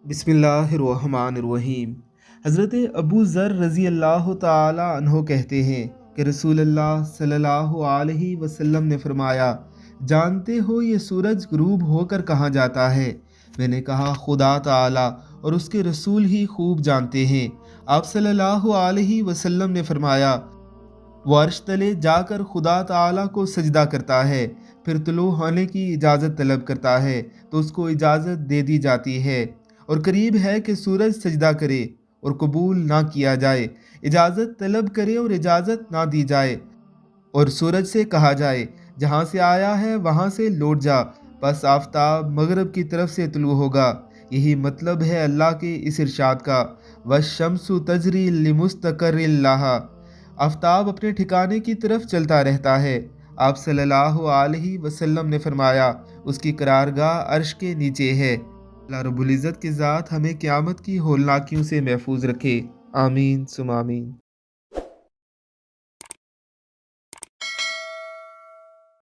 बिस्मिल्लाहिर्रहमानिर्रहीम। हज़रत अबू ज़र रज़ी अल्लाह ताला अन्हो कहते हैं कि रसूल अल्लाह सल्लल्लाहु अलैहि वसल्लम ने फरमाया, जानते हो ये सूरज ग़ुरूब होकर कहाँ जाता है? मैंने कहा, खुदा ताला और उसके रसूल ही खूब जानते हैं। आप सल्लल्लाहु अलैहि वसल्लम ने फरमाया, वो अर्श तले जाकर खुदा ताला को सजदा करता है, फिर तुलू होने की इजाज़त तलब करता है तो उसको इजाज़त दे दी जाती है, और करीब है कि सूरज सजदा करे और कबूल ना किया जाए, इजाज़त तलब करे और इजाज़त ना दी जाए, और सूरज से कहा जाए जहाँ से आया है वहाँ से लौट जा, बस आफताब मगरब की तरफ से तुलू होगा। यही मतलब है अल्लाह के इस इरशाद का, वश्शम्सु तजरी लिमुस्तक़र्रिन लहा। आफताब अपने ठिकाने की तरफ चलता रहता है। आप सल्लल्लाहु अलैहि वसल्लम ने फरमाया, उसकी करारगाह अर्श के नीचे है। अल्लाह रब्बुल इज़्ज़त की ज़ात हमें क़यामत की होलनाकियों से महफूज रखे। आमीन सुम आमीन।